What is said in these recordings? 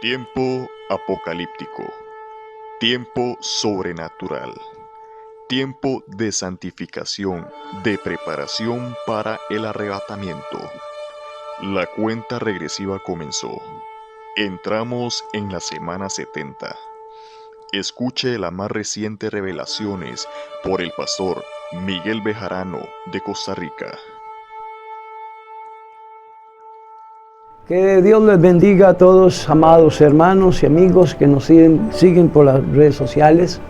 Tiempo apocalíptico, tiempo sobrenatural, tiempo de santificación, de preparación para el arrebatamiento. La cuenta regresiva comenzó. Entramos en la semana 70. Escuche las más recientes revelaciones por el pastor Miguel Bejarano de Costa Rica. Que Dios les bendiga a todos, amados hermanos y amigos que nos siguen por las redes sociales.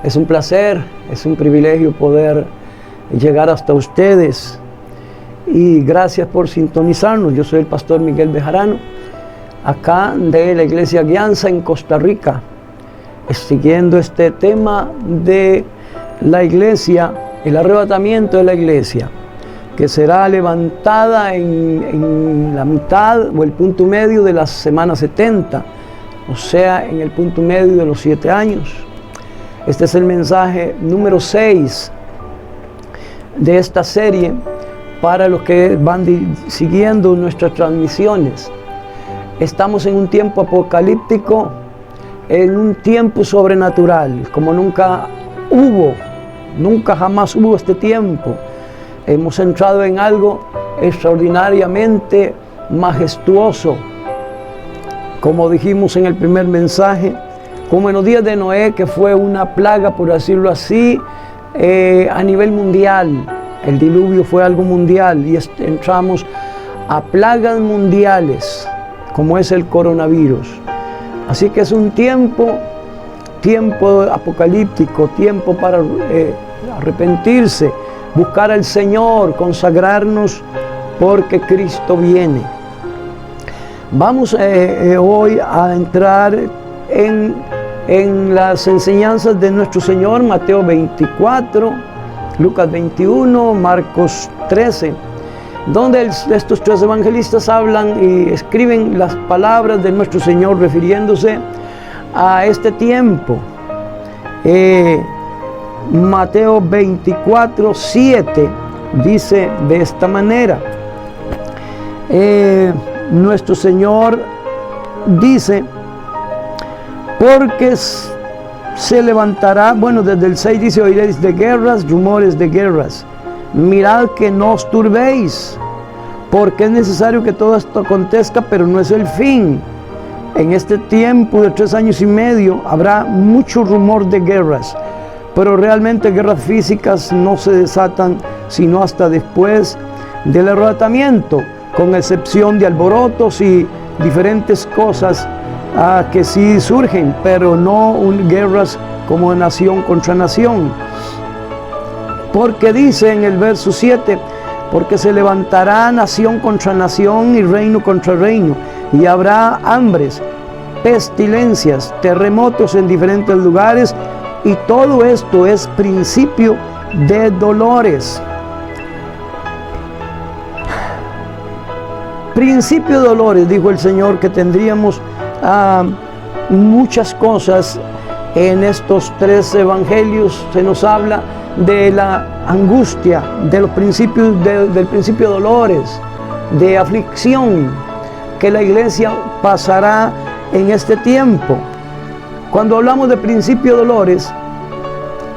Es un placer, es un privilegio poder llegar hasta ustedes y gracias por sintonizarnos. Yo soy el pastor Miguel Bejarano, acá de la Iglesia Guianza en Costa Rica, siguiendo este tema de la iglesia, el arrebatamiento de la iglesia, que será levantada en la mitad o el punto medio de la semana 70, o sea, en el punto medio de los 7 años. Este es el mensaje número 6 de esta serie para los que van siguiendo nuestras transmisiones. Estamos en un tiempo apocalíptico, en un tiempo sobrenatural, como nunca jamás hubo este tiempo. Hemos entrado en algo extraordinariamente majestuoso, como dijimos en el primer mensaje, como en los días de Noé, que fue una plaga, por decirlo así, a nivel mundial. El diluvio fue algo mundial y entramos a plagas mundiales, como es el coronavirus. Así que es un tiempo apocalíptico, tiempo para arrepentirse, buscar al Señor, consagrarnos, porque Cristo viene. Vamos hoy a entrar en las enseñanzas de nuestro Señor, Mateo 24, Lucas 21, Marcos 13, donde estos tres evangelistas hablan y escriben las palabras de nuestro Señor refiriéndose a este tiempo. Mateo 24, 7 dice de esta manera. Nuestro Señor dice, porque se levantará, desde el 6 dice, oiréis de guerras, rumores de guerras. Mirad que no os turbéis, porque es necesario que todo esto acontezca, pero no es el fin. En este tiempo de 3 años y medio habrá mucho rumor de guerras, pero realmente guerras físicas no se desatan sino hasta después del arrebatamiento, con excepción de alborotos y diferentes cosas que sí surgen, pero no guerras como nación contra nación. Porque dice en el verso 7, porque se levantará nación contra nación y reino contra reino, y habrá hambres, pestilencias, terremotos en diferentes lugares, y todo esto es principio de dolores. Principio de dolores, dijo el Señor, que tendríamos muchas cosas en estos 3 evangelios. Se nos habla de la angustia, de los principios del principio de dolores, de aflicción, que la iglesia pasará en este tiempo. Cuando hablamos de principio de dolores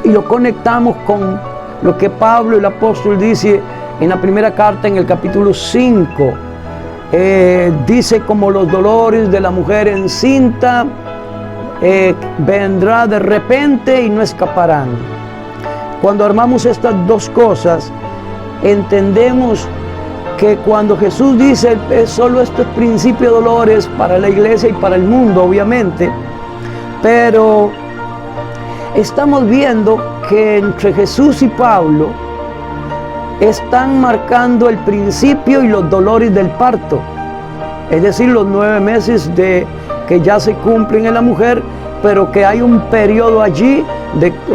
y lo conectamos con lo que Pablo el apóstol dice en la primera carta, en el capítulo 5, dice, como los dolores de la mujer encinta, vendrá de repente y no escaparán. Cuando armamos estas dos cosas, entendemos que cuando Jesús dice solo esto es principio de dolores para la iglesia y para el mundo, obviamente, pero estamos viendo que entre Jesús y Pablo están marcando el principio y los dolores del parto, es decir, los 9 meses que ya se cumplen en la mujer, pero que hay un periodo allí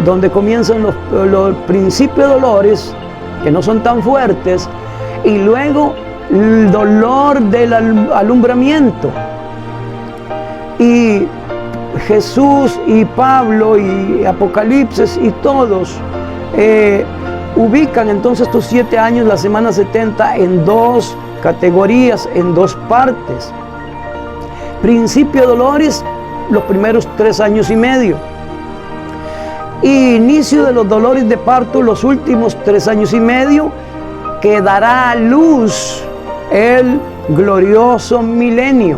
donde comienzan los principios de dolores, que no son tan fuertes, y luego el dolor del alumbramiento. Y Jesús y Pablo y Apocalipsis y todos ubican entonces estos 7 años, la semana 70, en 2 categorías, en 2 partes. principio de dolores los primeros 3 años y medio. Y inicio de los dolores de parto los últimos 3 años y medio, que dará a luz el glorioso milenio.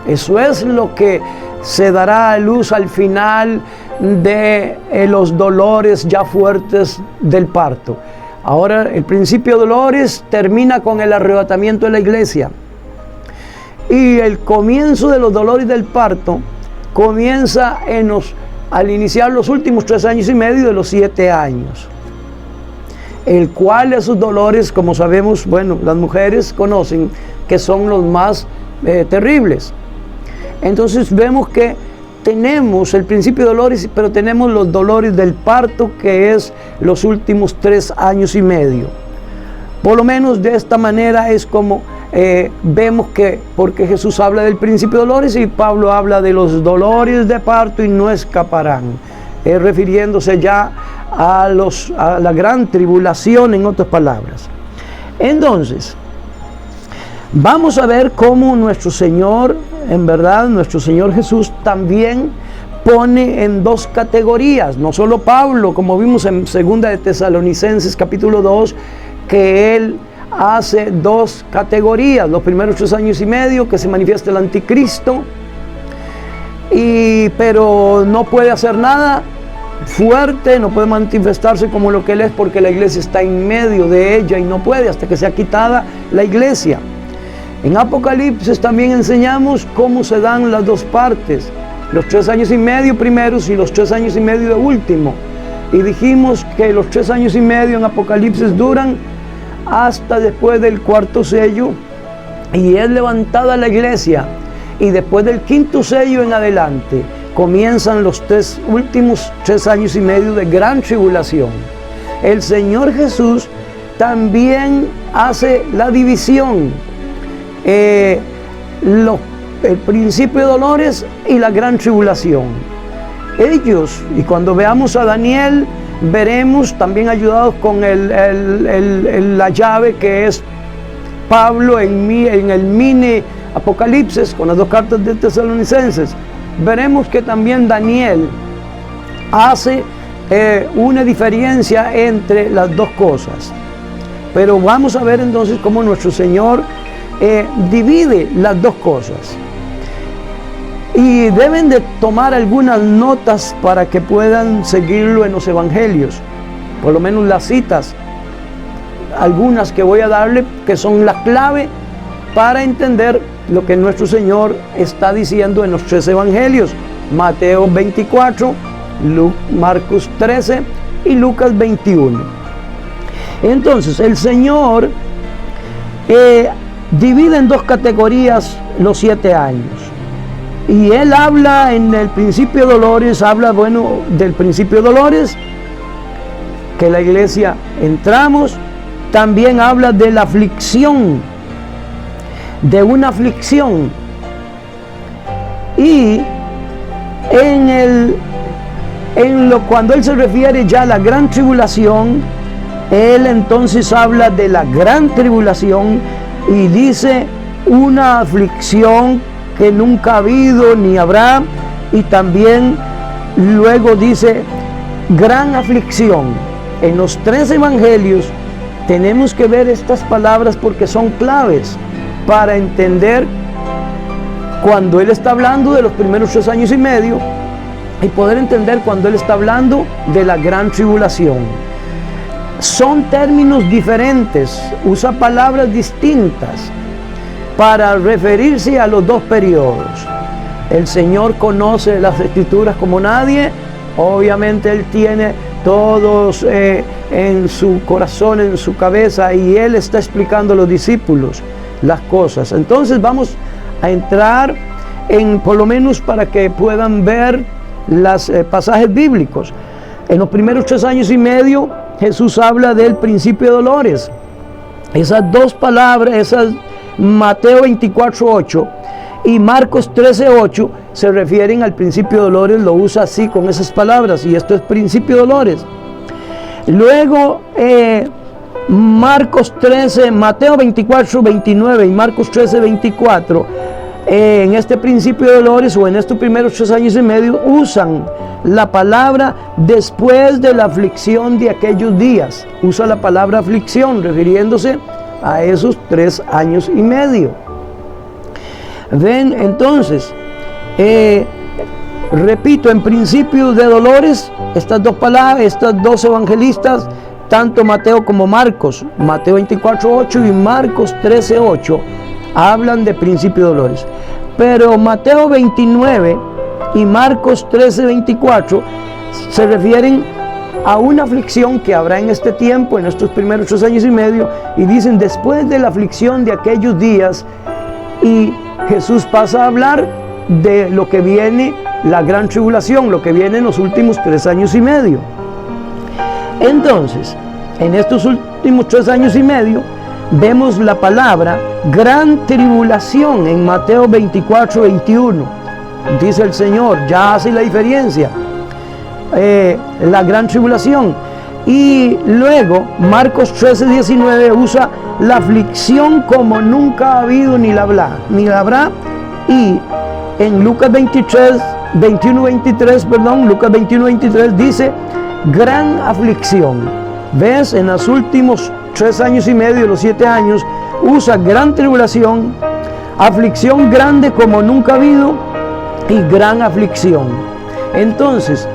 Eso es lo que se dará a luz al final de los dolores ya fuertes del parto. Ahora el principio de dolores termina con el arrebatamiento de la iglesia. Y el comienzo de los dolores del parto comienza al iniciar los últimos 3 años y medio de los 7 años. El cual esos dolores, como sabemos, bueno, las mujeres conocen que son los más terribles. Entonces vemos que tenemos el principio de dolores, pero tenemos los dolores del parto, que es los últimos 3 años y medio. Por lo menos de esta manera es como vemos que, porque Jesús habla del principio de dolores y Pablo habla de los dolores de parto y no escaparán, refiriéndose ya a la gran tribulación, en otras palabras. Entonces, vamos a ver cómo nuestro Señor, en verdad, nuestro Señor Jesús también pone en 2 categorías, no solo Pablo, como vimos en 2 de Tesalonicenses capítulo 2, que él hace 2 categorías, los primeros 3 años y medio que se manifiesta el anticristo, pero no puede hacer nada fuerte, no puede manifestarse como lo que él es, porque la iglesia está en medio de ella y no puede hasta que sea quitada la iglesia. En Apocalipsis también enseñamos cómo se dan las 2 partes, los 3 años y medio primeros y los 3 años y medio de último. Y dijimos que los 3 años y medio en Apocalipsis duran hasta después del 4º sello, y es levantada la iglesia, y después del 5º sello en adelante comienzan los últimos 3 años y medio de gran tribulación. El Señor Jesús también hace la división, el principio de dolores y la gran tribulación. Ellos, y cuando veamos a Daniel, veremos también ayudados con la llave que es Pablo en el mini Apocalipsis, con las 2 cartas de Tesalonicenses, veremos que también Daniel hace una diferencia entre las 2 cosas. Pero vamos a ver entonces cómo nuestro Señor divide las 2 cosas. Y deben de tomar algunas notas para que puedan seguirlo en los evangelios, por lo menos las citas, algunas que voy a darle, que son la clave para entender lo que nuestro Señor está diciendo en los 3 evangelios: Mateo 24, Marcos 13 y Lucas 21. Entonces el Señor divide en 2 categorías los 7 años. Y él habla en el principio de dolores, del principio de dolores, que la iglesia entramos. También habla de la aflicción, de una aflicción. Y cuando él se refiere ya a la gran tribulación, él entonces habla de la gran tribulación y dice una aflicción que nunca ha habido ni habrá, y también luego dice gran aflicción. En los 3 evangelios tenemos que ver estas palabras porque son claves para entender cuando él está hablando de los primeros 3 años y medio y poder entender cuando él está hablando de la gran tribulación. Son términos diferentes, usa palabras distintas para referirse a los 2 periodos. El Señor conoce las Escrituras como nadie. Obviamente Él tiene todos en su corazón, en su cabeza, y Él está explicando a los discípulos las cosas. Entonces vamos a entrar por lo menos para que puedan ver los pasajes bíblicos. En los primeros 3 años y medio Jesús habla del principio de dolores. Esas 2 palabras, Mateo 24:8 y Marcos 13:8, se refieren al principio de dolores, lo usa así con esas palabras, y esto es principio de dolores. Luego Mateo 24:29 y Marcos 13:24 en este principio de dolores o en estos primeros 3 años y medio usan la palabra después de la aflicción de aquellos días. Usa la palabra aflicción refiriéndose a esos 3 años y medio. Ven, entonces, repito, en principio de dolores, estas dos palabras, estas dos evangelistas, tanto Mateo como Marcos, Mateo 24:8 y Marcos 13:8, hablan de principio de dolores. Pero Mateo 29 y Marcos 13:24 se refieren a una aflicción que habrá en este tiempo, en estos primeros 3 años y medio, y dicen después de la aflicción de aquellos días, y Jesús pasa a hablar de lo que viene, la gran tribulación, lo que viene en los últimos 3 años y medio. Entonces, en estos últimos 3 años y medio, vemos la palabra gran tribulación en Mateo 24:21. Dice el Señor, ya hace la diferencia, la gran tribulación. Y luego Marcos 13:19 usa la aflicción como nunca ha habido ni la habrá. Y en Lucas 21:23 dice gran aflicción. ¿Ves? En los últimos 3 años y medio, los 7 años, usa gran tribulación, aflicción grande como nunca ha habido y gran aflicción. Entonces,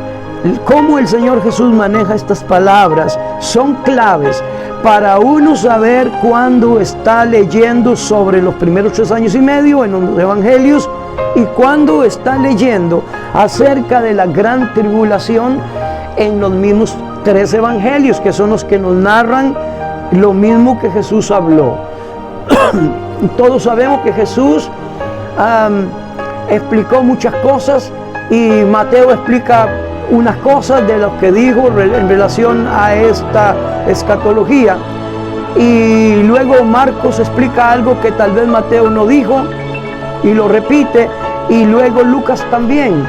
cómo el Señor Jesús maneja estas palabras son claves para uno saber cuándo está leyendo sobre los primeros 3 años y medio en los evangelios y cuándo está leyendo acerca de la gran tribulación en los mismos 3 evangelios, que son los que nos narran lo mismo que Jesús habló. Todos sabemos que Jesús explicó muchas cosas y Mateo explica unas cosas de lo que dijo en relación a esta escatología, y luego Marcos explica algo que tal vez Mateo no dijo y lo repite, y luego Lucas también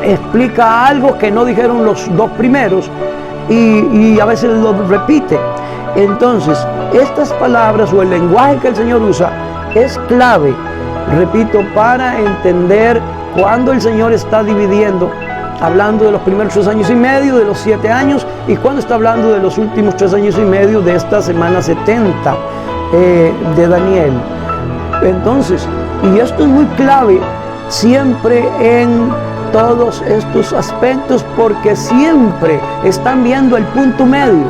explica algo que no dijeron los 2 primeros y a veces lo repite. Entonces, estas palabras o el lenguaje que el Señor usa es clave, repito, para entender cuándo el Señor está dividiendo, hablando de los primeros 3 años y medio, de los 7 años, y cuándo está hablando de los últimos 3 años y medio de esta semana 70 de Daniel. Entonces, y esto es muy clave siempre en todos estos aspectos, porque siempre están viendo el punto medio.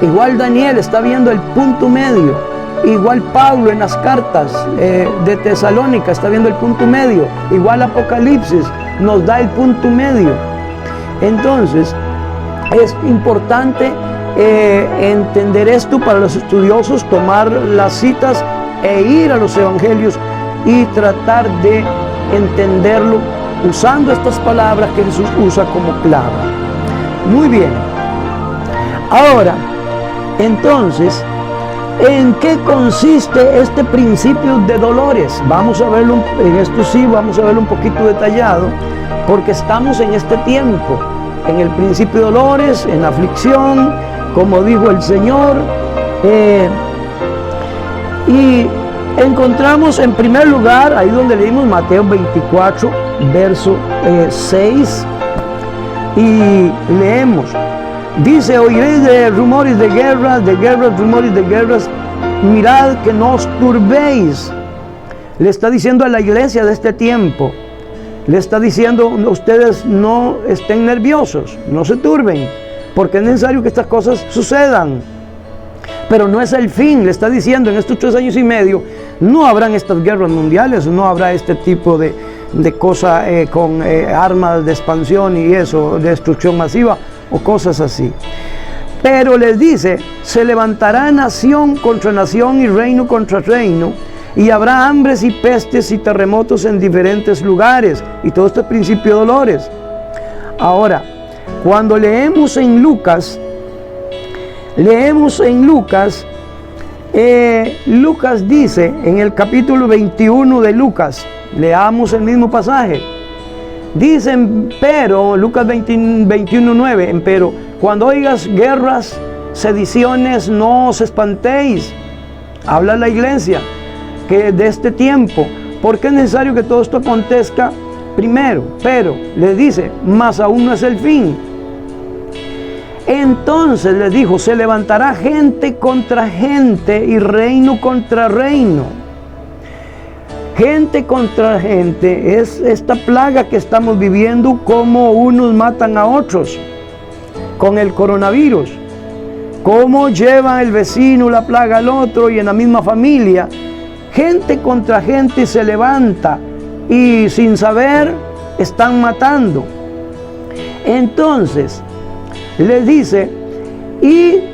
Igual Daniel está viendo el punto medio, igual Pablo en las cartas de Tesalónica está viendo el punto medio, igual Apocalipsis nos da el punto medio. Entonces es importante entender esto para los estudiosos, tomar las citas e ir a los evangelios y tratar de entenderlo usando estas palabras que Jesús usa como clave. Muy bien. Ahora, entonces, ¿en qué consiste este principio de dolores? Vamos a verlo, en esto sí, vamos a verlo un poquito detallado, porque estamos en este tiempo, en el principio de dolores, en aflicción, como dijo el Señor, y encontramos en primer lugar, ahí donde leímos Mateo 24, verso 6, y leemos, dice, oiréis de rumores de guerras, rumores de guerras, mirad que no os turbéis. Le está diciendo a la iglesia de este tiempo, le está diciendo, ustedes no estén nerviosos, no se turben, porque es necesario que estas cosas sucedan. Pero no es el fin, le está diciendo, en estos 3 años y medio no habrán estas guerras mundiales, no habrá este tipo de cosas con armas de expansión y eso, destrucción masiva o cosas así. Pero les dice, se levantará nación contra nación y reino contra reino, y habrá hambres y pestes y terremotos en diferentes lugares, y todo esto es principio de dolores. Ahora, cuando leemos en Lucas, Lucas dice en el capítulo 21 de Lucas, leamos el mismo pasaje, dicen, pero, Lucas 21:9, pero cuando oigas guerras, sediciones, no os espantéis. Habla la iglesia que de este tiempo, porque es necesario que todo esto acontezca primero. Pero les dice, mas aún no es el fin. Entonces les dijo, se levantará gente contra gente y reino contra reino. Gente contra gente es esta plaga que estamos viviendo, como unos matan a otros con el coronavirus, cómo lleva el vecino la plaga al otro y en la misma familia. Gente contra gente se levanta y sin saber están matando. Entonces les dice, y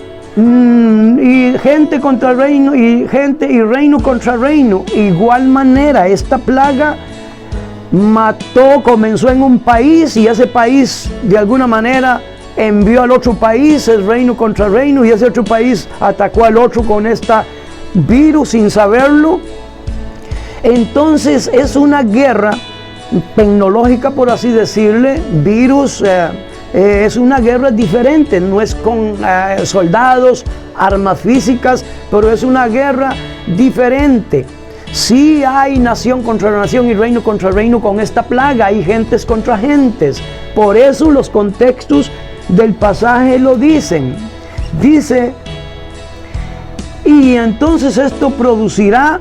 gente contra reino, y gente y reino contra reino. Igual manera, esta plaga comenzó en un país, y ese país de alguna manera envió al otro país, el reino contra reino, y ese otro país atacó al otro con esta virus sin saberlo. Entonces es una guerra tecnológica, por así decirle. Virus es una guerra diferente, no es con soldados, armas físicas, pero es una guerra diferente. Sí hay nación contra nación y reino contra reino con esta plaga, hay gentes contra gentes. Por eso los contextos del pasaje lo dicen. Dice, y entonces esto producirá,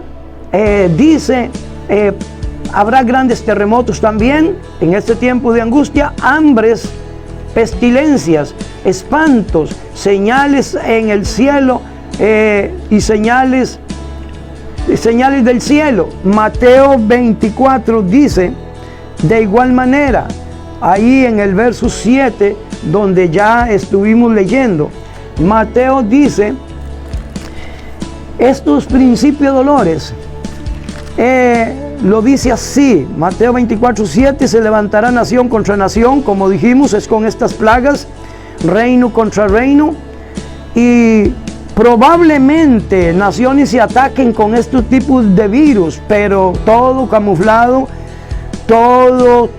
habrá grandes terremotos también en este tiempo de angustia, hambres, pestilencias, espantos, señales en el cielo y señales del cielo. Mateo 24 dice, de igual manera, ahí en el verso 7, donde ya estuvimos leyendo, Mateo dice, estos principios dolores, lo dice así, Mateo 24, 7, se levantará nación contra nación, como dijimos, es con estas plagas, reino contra reino, y probablemente naciones se ataquen con estos tipos de virus, pero todo camuflado, todo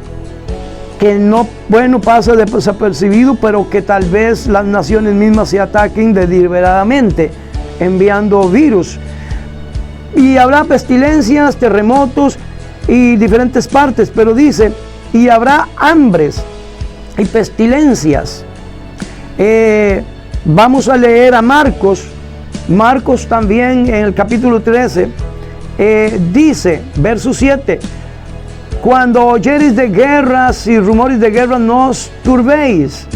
que no, bueno, pasa desapercibido, pero que tal vez las naciones mismas se ataquen deliberadamente, enviando virus. Y habrá pestilencias, terremotos y diferentes partes, pero dice, y habrá hambres y pestilencias. Vamos a leer a Marcos también en el capítulo 13, dice, verso 7, cuando oyereis de guerras y rumores de guerra, no os turbéis.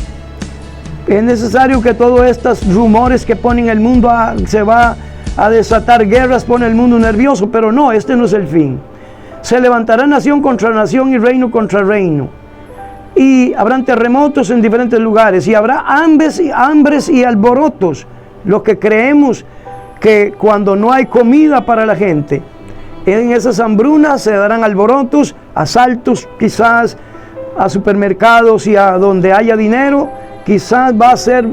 Es necesario que todos estos rumores que ponen el mundo se va a desatar guerras, pone el mundo nervioso, pero no, este no es el fin. Se levantará nación contra nación y reino contra reino, y habrán terremotos en diferentes lugares, y habrá hambres y alborotos. Lo que creemos que cuando no hay comida para la gente, en esas hambrunas se darán alborotos, asaltos quizás a supermercados y a donde haya dinero, quizás va a ser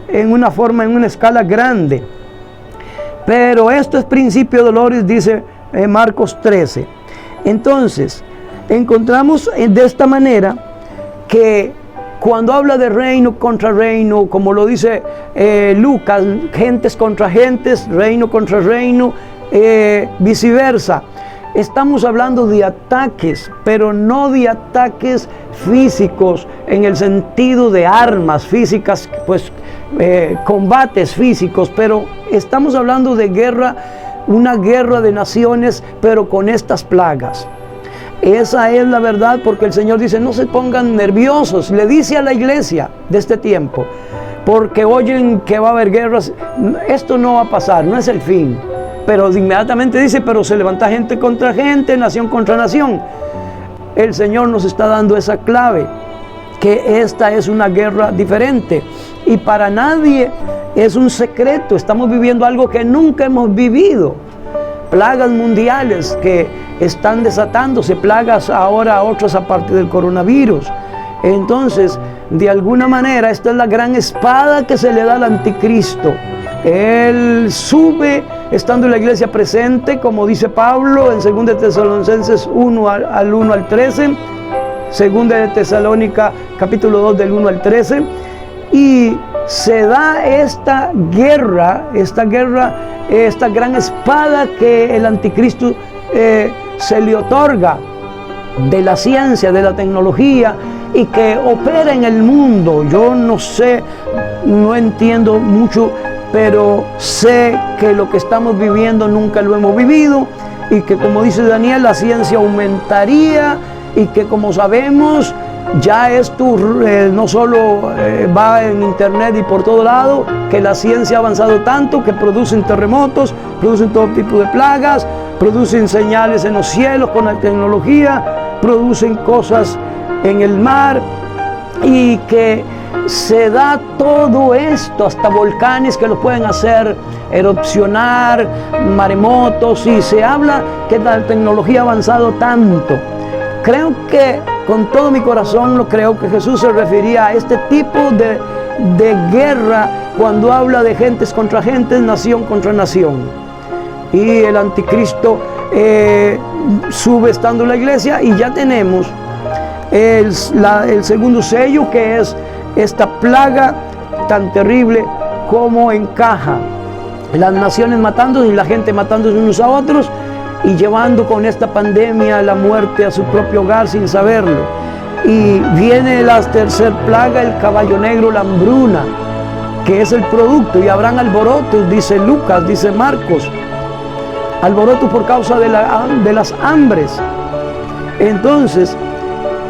en una forma, en una escala grande. Pero esto es principio de dolores, dice Marcos 13. Entonces, encontramos de esta manera que cuando habla de reino contra reino, como lo dice Lucas, gentes contra gentes, reino contra reino, viceversa, estamos hablando de ataques, pero no de ataques físicos en el sentido de armas físicas, pues combates físicos, pero estamos hablando de guerra, una guerra de naciones, pero con estas plagas. Esa es la verdad, porque el Señor dice, no se pongan nerviosos, le dice a la iglesia de este tiempo, porque oyen que va a haber guerras. Esto no va a pasar, no es el fin. Pero inmediatamente dice, pero se levanta gente contra gente, nación contra nación. El Señor nos está dando esa clave, que esta es una guerra diferente, y para nadie es un secreto. Estamos viviendo algo que nunca hemos vivido. Plagas mundiales que están desatándose, plagas ahora otras aparte del coronavirus. Entonces, de alguna manera, esta es la gran espada que se le da al anticristo. Él sube estando en la iglesia presente, como dice Pablo en 2 de Tesalonicenses 1 al 1 al 13, 2 de Tesalónica capítulo 2 del 1 al 13, y se da esta guerra, esta gran espada que el anticristo se le otorga de la ciencia, de la tecnología, y que opera en el mundo. Yo no sé, no entiendo mucho, pero sé que lo que estamos viviendo nunca lo hemos vivido, y que, como dice Daniel, la ciencia aumentaría, y que, como sabemos, ya esto no solo va en internet y por todo lado, que la ciencia ha avanzado tanto que producen terremotos, producen todo tipo de plagas, producen señales en los cielos con la tecnología, producen cosas en el mar, y que se da todo esto, hasta volcanes que lo pueden hacer erupcionar, maremotos, y se habla que la tecnología ha avanzado tanto. Creo que, con todo mi corazón, lo creo que Jesús se refería a este tipo de guerra cuando habla de gentes contra gentes, nación contra nación. Y el anticristo sube estando en la iglesia, y ya tenemos el segundo sello, que es esta plaga tan terrible como encaja las naciones matándose y la gente matándose unos a otros, y llevando con esta pandemia la muerte a su propio hogar sin saberlo. Y viene la tercera plaga, el caballo negro, la hambruna, que es el producto, y habrán alborotos, dice Lucas, dice Marcos, alborotos por causa de las hambres. Entonces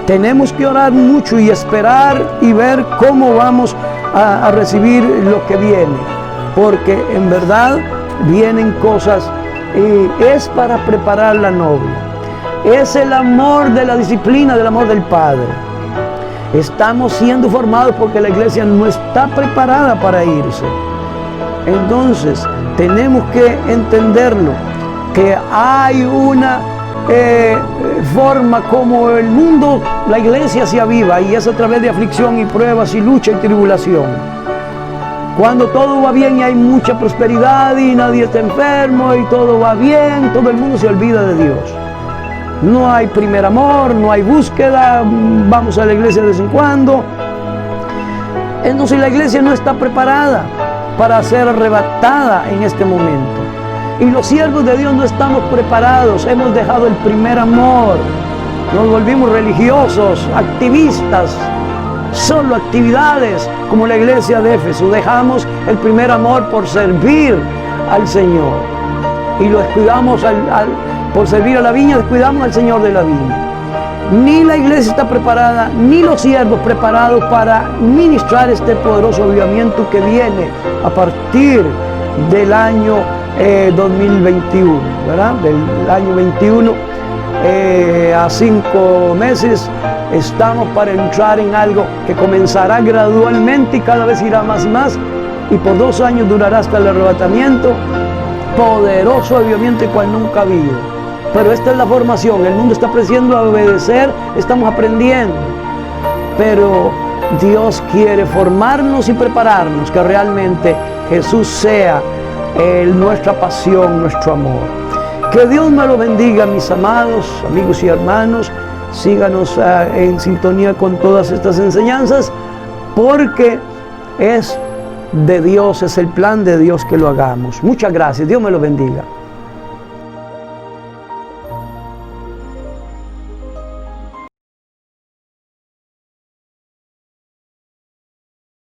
tenemos que orar mucho y esperar y ver cómo vamos a recibir lo que viene, porque en verdad vienen cosas, y es para preparar la novia. Es el amor de la disciplina, del amor del Padre. Estamos siendo formados porque la iglesia no está preparada para irse. Entonces tenemos que entenderlo, que hay una forma como el mundo, la iglesia se aviva, y es a través de aflicción y pruebas y lucha y tribulación. Cuando todo va bien y hay mucha prosperidad y nadie está enfermo y todo va bien, todo el mundo se olvida de Dios. No hay primer amor, no hay búsqueda, vamos a la iglesia de vez en cuando. Entonces la iglesia no está preparada para ser arrebatada en este momento. Y los siervos de Dios no estamos preparados, hemos dejado el primer amor, nos volvimos religiosos, activistas, solo actividades como la iglesia de Éfeso. Dejamos el primer amor por servir al Señor, y lo descuidamos por servir a la viña, descuidamos al Señor de la viña. Ni la iglesia está preparada, ni los siervos preparados para ministrar este poderoso avivamiento que viene a partir del año 2021, ¿verdad? Del año 21, a 5 meses estamos para entrar en algo que comenzará gradualmente y cada vez irá más y más, y por 2 años durará hasta el arrebatamiento. Poderoso avivamiento cual nunca ha habido. Pero esta es la formación. El mundo está aprendiendo a obedecer, estamos aprendiendo, pero Dios quiere formarnos y prepararnos, que realmente Jesús sea nuestra pasión, nuestro amor. Que Dios me lo bendiga, mis amados amigos y hermanos. Síganos en sintonía con todas estas enseñanzas, porque es de Dios, es el plan de Dios que lo hagamos. Muchas gracias, Dios me lo bendiga.